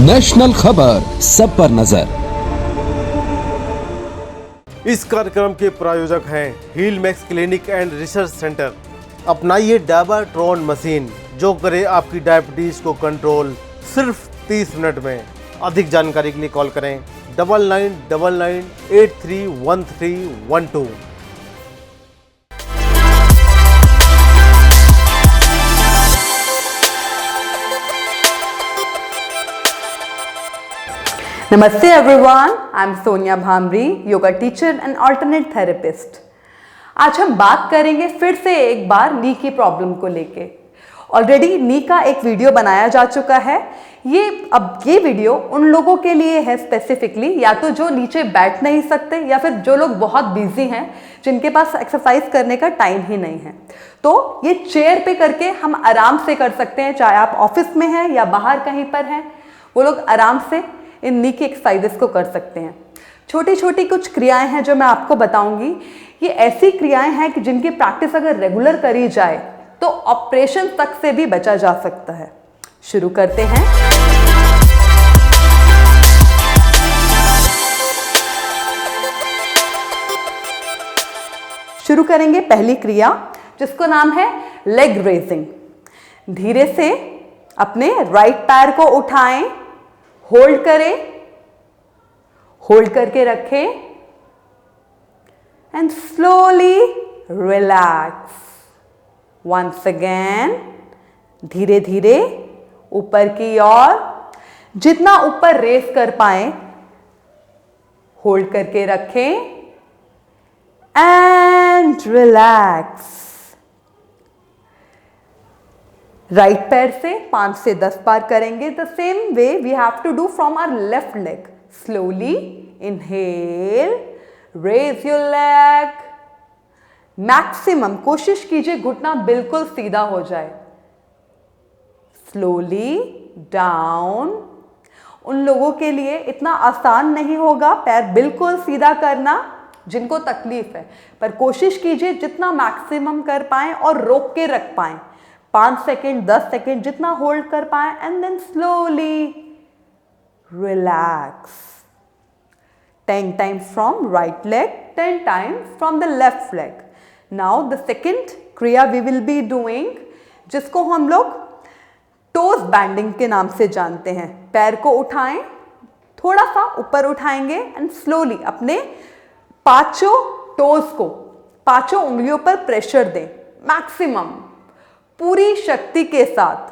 National खबर, सब पर नजर। इस कार्यक्रम के प्रायोजक हैं heal max clinic and research centre. अपनाइए डायबाट्रॉन मशीन जो करे आपकी डायबिटीज को कंट्रोल सिर्फ 30 मिनट में। अधिक जानकारी के लिए कॉल करें 9999831312। Namaste everyone, I am Sonia Bhamri, yoga teacher and alternate therapist। आज हम बात करेंगे फिर से एक बार नी की प्रॉब्लम को लेके। ऑलरेडी नी का एक वीडियो बनाया जा चुका है। ये वीडियो उन लोगों के लिए है स्पेसिफिकली, या तो जो नीचे बैठ नहीं सकते या फिर जो लोग बहुत बिजी हैं, जिनके पास एक्सरसाइज करने का टाइम ही नहीं है। तो ये चेयर पे करके हम आराम से कर सकते हैं, चाहे आप ऑफिस में हैं या बाहर कहीं पर हैं, वो लोग आराम से इन नी की एक्सरसाइजेस को कर सकते हैं। छोटी छोटी कुछ क्रियाएं हैं जो मैं आपको बताऊंगी। ये ऐसी क्रियाएं हैं कि जिनकी प्रैक्टिस अगर रेगुलर करी जाए तो ऑपरेशन तक से भी बचा जा सकता है। शुरू करते हैं। शुरू करेंगे पहली क्रिया, जिसको नाम है लेग रेजिंग। धीरे से अपने राइट पैर को उठाएं, होल्ड करें, होल्ड करके रखें and slowly relax. Once again, धीरे धीरे ऊपर की ओर, जितना ऊपर रेस कर पाए होल्ड करके रखें एंड रिलैक्स। राइट पैर से 5 से 10 बार करेंगे। The same way we have to do from our left leg. Slowly inhale, raise your leg. Maximum कोशिश कीजिए घुटना बिल्कुल सीधा हो जाए। Slowly down. उन लोगों के लिए इतना आसान नहीं होगा पैर बिल्कुल सीधा करना जिनको तकलीफ है, पर कोशिश कीजिए जितना मैक्सिमम कर पाएं और रोक के रख पाएं। 5 सेकेंड, 10 सेकेंड, जितना होल्ड कर पाए and then slowly relax. 10 times from right leg, 10 times from the left leg. Now the second क्रिया वी विल बी डूइंग, जिसको हम लोग टोज बैंडिंग के नाम से जानते हैं। पैर को उठाएं, थोड़ा सा ऊपर उठाएंगे एंड स्लोली अपने पांचों टोज को, पांचों उंगलियों पर प्रेशर दें मैक्सिमम, पूरी शक्ति के साथ।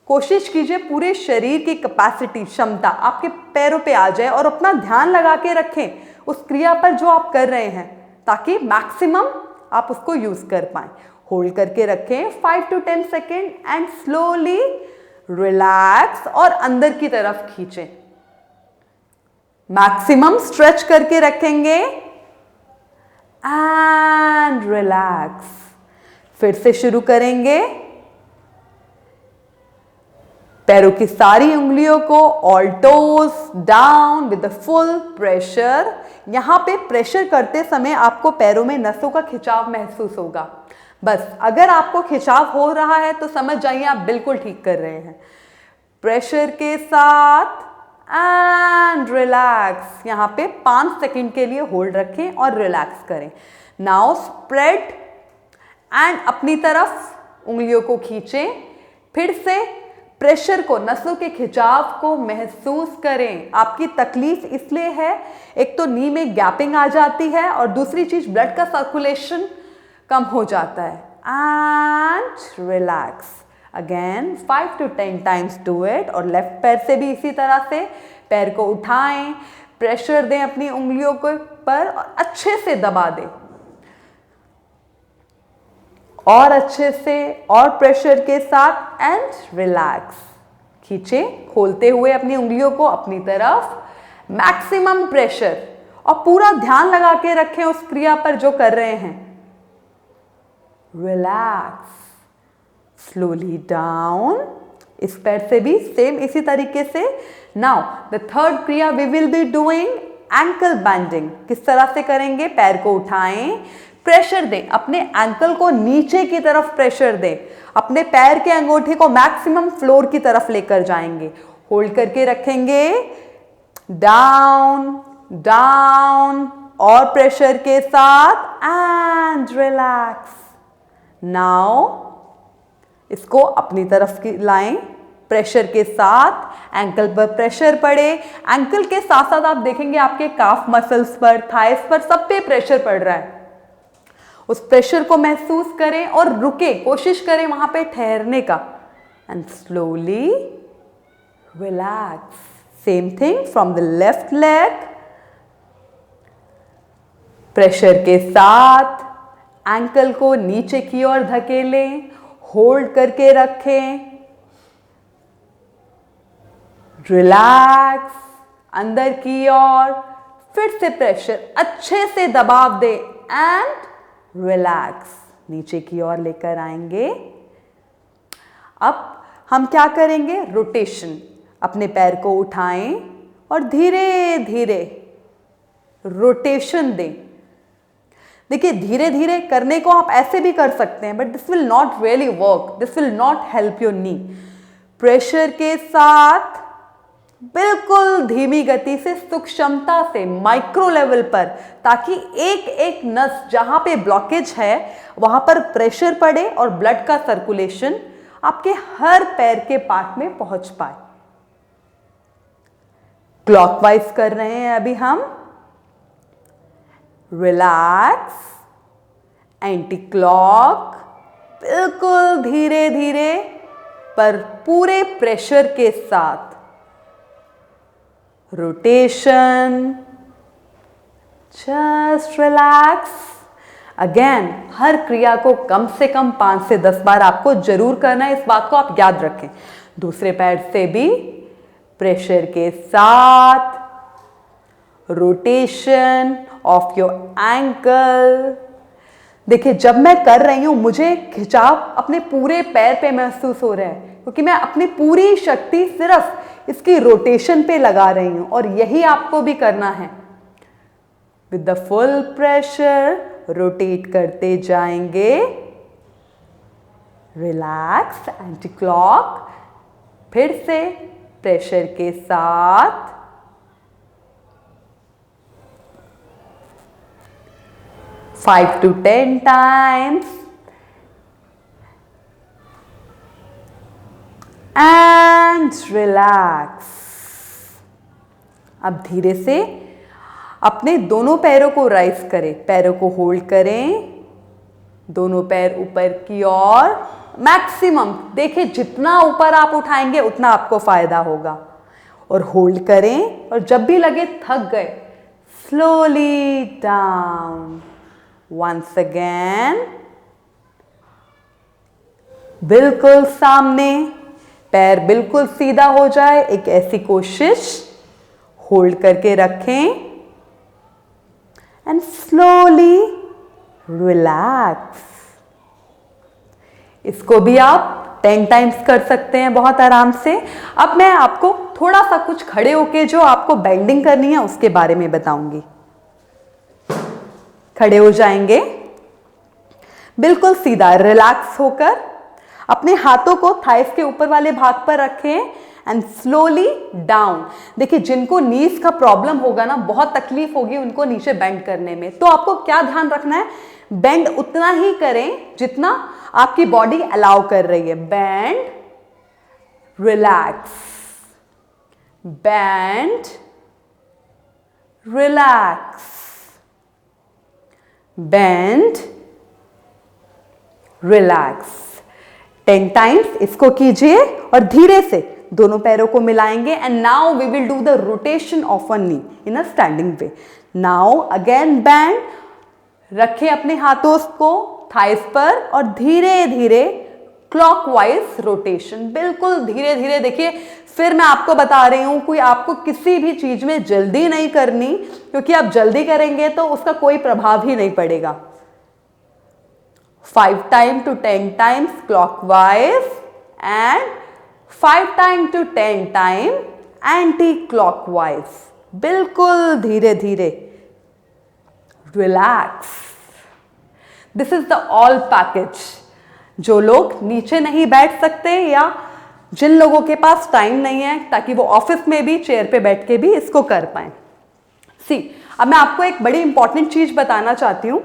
कोशिश कीजिए पूरे शरीर की कैपेसिटी, क्षमता आपके पैरों पे आ जाए और अपना ध्यान लगा के रखें उस क्रिया पर जो आप कर रहे हैं, ताकि मैक्सिमम आप उसको यूज कर पाएं। होल्ड करके रखें 5 to 10 second and slowly relax और अंदर की तरफ खींचें। मैक्सिमम स्ट्रेच करके रखेंगे एंड रिलैक्स। फिर से शुरू करेंगे। पैरों की सारी उंगलियों को all toes down with the full pressure. यहां पे प्रेशर करते समय आपको पैरों में नसों का खिंचाव महसूस होगा। बस अगर आपको खिंचाव हो रहा है तो समझ जाइए आप बिल्कुल ठीक कर रहे हैं। प्रेशर के साथ एंड रिलैक्स। यहां पे 5 सेकंड के लिए होल्ड रखें और रिलैक्स करें। नाउ स्प्रेड एंड अपनी तरफ उंगलियों को खींचें। फिर से प्रेशर को, नसों के खिंचाव को महसूस करें। आपकी तकलीफ इसलिए है, एक तो नी में गैपिंग आ जाती है और दूसरी चीज ब्लड का सर्कुलेशन कम हो जाता है। And relax again 5 to 10 times do it. और लेफ्ट पैर से भी इसी तरह से पैर को उठाएं, प्रेशर दें अपनी उंगलियों के पर और अच्छे से दबा दें, और अच्छे से और प्रेशर के साथ एंड रिलैक्स। खींचे खोलते हुए अपनी उंगलियों को अपनी तरफ, मैक्सिमम प्रेशर और पूरा ध्यान लगा के रखें उस क्रिया पर जो कर रहे हैं। Relax, slowly down. इस पैर से भी सेम इसी तरीके से। नाउ द थर्ड क्रिया we will be doing ankle bending. किस तरह से करेंगे? पैर को उठाएं, प्रेशर दें, अपने एंकल को नीचे की तरफ प्रेशर दें, अपने पैर के अंगूठे को मैक्सिमम फ्लोर की तरफ लेकर जाएंगे। होल्ड करके रखेंगे, डाउन डाउन और प्रेशर के साथ एंड रिलैक्स। नाउ इसको अपनी तरफ की लाएं, प्रेशर के साथ एंकल पर प्रेशर पड़े। एंकल के साथ साथ आप देखेंगे आपके काफ मसल्स पर, थाइस पर, सब पे प्रेशर पड़ रहा है। उस प्रेशर को महसूस करें और रुके, कोशिश करें वहां पे ठहरने का and slowly relax. Same thing from the left leg, pressure के साथ एंकल को नीचे की ओर धकेलें, होल्ड करके रखें, रिलैक्स, अंदर की ओर, फिर से प्रेशर अच्छे से दबाव दे एंड रिलैक्स, नीचे की ओर लेकर आएंगे। अब हम क्या करेंगे, रोटेशन। अपने पैर को उठाएं और धीरे धीरे रोटेशन दें। देखिए धीरे धीरे करने को आप ऐसे भी कर सकते हैं, but this will not really work, this will not help your knee. Pressure के साथ बिल्कुल धीमी गति से, सूक्ष्मता से, माइक्रो लेवल पर, ताकि एक एक नस जहां पे ब्लॉकेज है वहां पर प्रेशर पड़े और ब्लड का सर्कुलेशन आपके हर पैर के पार्ट में पहुंच पाए। क्लॉकवाइज कर रहे हैं अभी हम। रिलैक्स, एंटी क्लॉक, बिल्कुल धीरे धीरे पर पूरे प्रेशर के साथ। Rotation, just relax. अगेन हर क्रिया को कम से कम 5 से 10 बार आपको जरूर करना है, इस बात को आप याद रखें। दूसरे पैर से भी प्रेशर के साथ, रोटेशन ऑफ योर एंकल। देखिए जब मैं कर रही हूं मुझे खिंचाव अपने पूरे पैर पे महसूस हो रहा है, क्योंकि मैं अपनी पूरी शक्ति सिर्फ इसकी रोटेशन पे लगा रही हूं, और यही आपको भी करना है। With the full pressure rotate करते जाएंगे। रिलैक्स, एंटी क्लॉक, फिर से प्रेशर के साथ। 5 to 10 times and relax। अब धीरे से अपने दोनों पैरों को राइज करें, पैरों को होल्ड करें, दोनों पैर ऊपर की ओर। मैक्सिमम देखिए जितना ऊपर आप उठाएंगे उतना आपको फायदा होगा, और होल्ड करें, और जब भी लगे थक गए स्लोली डाउन। वंस अगेन, बिल्कुल सामने, पैर बिल्कुल सीधा हो जाए, एक ऐसी कोशिश। होल्ड करके रखें एंड स्लोली रिलैक्स। इसको भी आप 10 टाइम्स कर सकते हैं बहुत आराम से। अब मैं आपको थोड़ा सा कुछ खड़े होके जो आपको बेंडिंग करनी है उसके बारे में बताऊंगी। खड़े हो जाएंगे बिल्कुल सीधा, रिलैक्स होकर अपने हाथों को थाइस के ऊपर वाले भाग पर रखें एंड स्लोली डाउन। देखिए जिनको नीज का प्रॉब्लम होगा ना, बहुत तकलीफ होगी उनको नीचे बेंड करने में, तो आपको क्या ध्यान रखना है, बेंड उतना ही करें जितना आपकी बॉडी अलाउ कर रही है। Bend, relax, bend, relax, bend, relax. 10 times इसको कीजिए और धीरे से दोनों पैरों को मिलाएंगे। And now we will do the rotation of one knee in a standing way. Now again bend, रखें अपने हाथों को थाइस पर और धीरे धीरे क्लॉकवाइज रोटेशन, बिल्कुल धीरे धीरे। देखिए फिर मैं आपको बता रही हूं, कोई आपको किसी भी चीज में जल्दी नहीं करनी, क्योंकि आप जल्दी करेंगे तो उसका कोई प्रभाव ही नहीं पड़ेगा। 5 time to 10 times clockwise and 5 time to 10 time anti clockwise, बिल्कुल धीरे धीरे। Relax. This is the all package. जो लोग नीचे नहीं बैठ सकते या जिन लोगों के पास टाइम नहीं है ताकि वो ऑफिस में भी चेयर पे बैठ के भी इसको कर पाएं। अब मैं आपको एक बड़ी इंपॉर्टेंट चीज बताना चाहती हूँ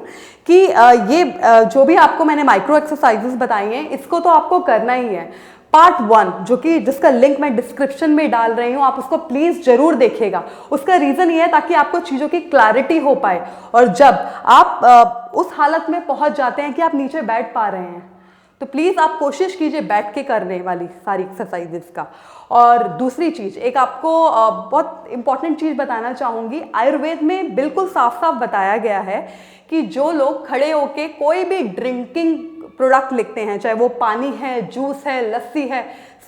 कि ये जो भी आपको मैंने माइक्रो एक्सरसाइजेस बताई हैं इसको तो आपको करना ही है। पार्ट 1 जो कि जिसका लिंक मैं डिस्क्रिप्शन में डाल रही हूँ, आप उसको प्लीज जरूर देखिएगा। उसका रीजन ये है ताकि आपको चीजों की क्लैरिटी हो पाए, और जब आप उस हालत में पहुंच जाते हैं कि आप नीचे बैठ पा रहे हैं तो प्लीज आप कोशिश कीजिए बैठ के करने वाली सारी एक्सरसाइजेस का। और दूसरी चीज, एक आपको बहुत इंपॉर्टेंट चीज बताना चाहूंगी। आयुर्वेद में बिल्कुल साफ साफ बताया गया है कि जो लोग खड़े होके कोई भी ड्रिंकिंग प्रोडक्ट लिखते हैं, चाहे वो पानी है, जूस है, लस्सी है,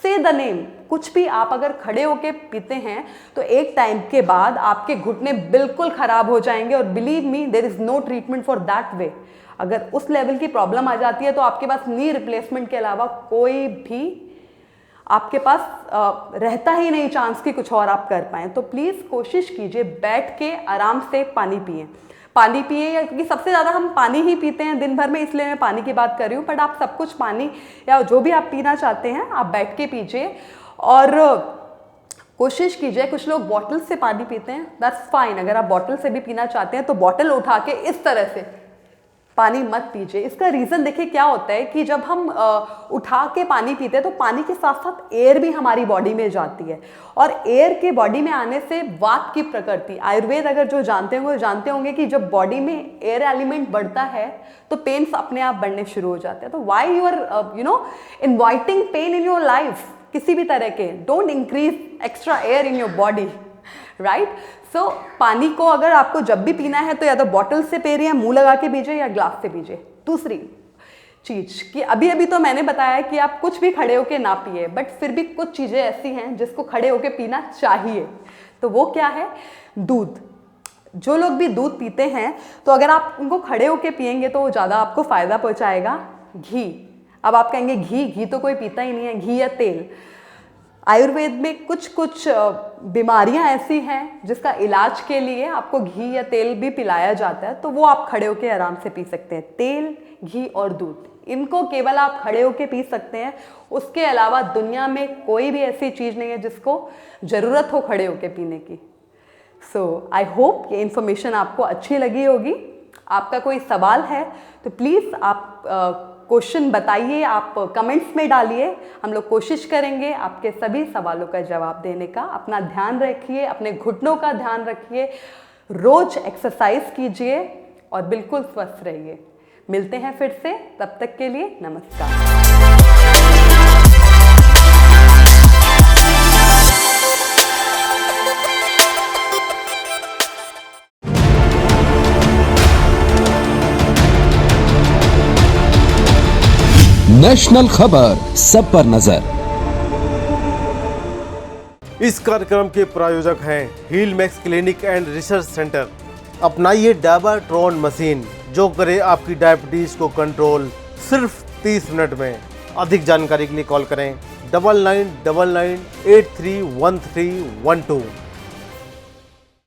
से द नेम, कुछ भी आप अगर खड़े होके पीते हैं तो एक टाइम के बाद आपके घुटने बिल्कुल खराब हो जाएंगे। और believe me, there is no treatment for that way. अगर उस लेवल की प्रॉब्लम आ जाती है तो आपके पास नी रिप्लेसमेंट के अलावा कोई भी आपके पास रहता ही नहीं चांस कि कुछ और आप कर पाएं। तो प्लीज़ कोशिश कीजिए बैठ के आराम से पानी पिए, क्योंकि सबसे ज़्यादा हम पानी ही पीते हैं दिन भर में, इसलिए मैं पानी की बात कर रही हूँ। बट आप सब कुछ पानी या जो भी आप पीना चाहते हैं आप बैठ के पीजिए। और कोशिश कीजिए, कुछ लोग बॉटल से पानी पीते हैं, दैट्स फाइन। अगर आप बॉटल से भी पीना चाहते हैं तो बॉटल उठा के इस तरह से पानी मत पीजिए। इसका रीज़न देखिए क्या होता है कि जब हम उठा के पानी पीते हैं तो पानी के साथ साथ एयर भी हमारी बॉडी में जाती है, और एयर के बॉडी में आने से वात की प्रकृति, आयुर्वेद अगर जो जानते होंगे जानते होंगे कि जब बॉडी में एयर एलिमेंट बढ़ता है तो पेन्स अपने आप बढ़ने शुरू हो जाते हैं। तो why you are inviting pain in your life किसी भी तरह के, don't increase extra air in your body, right. So पानी को अगर आपको जब भी पीना है तो या तो बॉटल से पी रही है, मुंह लगा के पीजिए, या ग्लास से पीजिए। दूसरी चीज कि अभी तो मैंने बताया कि आप कुछ भी खड़े होके ना पिए, बट फिर भी कुछ चीजें ऐसी हैं जिसको खड़े होके पीना चाहिए। तो वो क्या है? दूध। जो लोग भी दूध पीते हैं तो अगर आप उनको खड़े होके पिएंगे तो ज़्यादा आपको फायदा पहुंचाएगा। घी, अब आप कहेंगे घी तो कोई पीता ही नहीं है, घी या तेल। आयुर्वेद में कुछ बीमारियां ऐसी हैं जिसका इलाज के लिए आपको घी या तेल भी पिलाया जाता है, तो वो आप खड़े होके आराम से पी सकते हैं। तेल, घी और दूध, इनको केवल आप खड़े होके पी सकते हैं। उसके अलावा दुनिया में कोई भी ऐसी चीज़ नहीं है जिसको ज़रूरत हो खड़े होके पीने की। सो आई होप ये इन्फॉर्मेशन आपको अच्छी लगी होगी। आपका कोई सवाल है तो प्लीज़ आप क्वेश्चन बताइए, आप कमेंट्स में डालिए। हम लोग कोशिश करेंगे आपके सभी सवालों का जवाब देने का। अपना ध्यान रखिए, अपने घुटनों का ध्यान रखिए, रोज एक्सरसाइज कीजिए और बिल्कुल स्वस्थ रहिए। मिलते हैं फिर से, तब तक के लिए नमस्कार। नेशनल खबर, सब पर नजर। इस कार्यक्रम के प्रायोजक हैं heal max clinic and research centre. अपनाइए डायबाट्रॉन मशीन जो करे आपकी डायबिटीज को कंट्रोल सिर्फ 30 मिनट में। अधिक जानकारी के लिए कॉल करें 9999831312।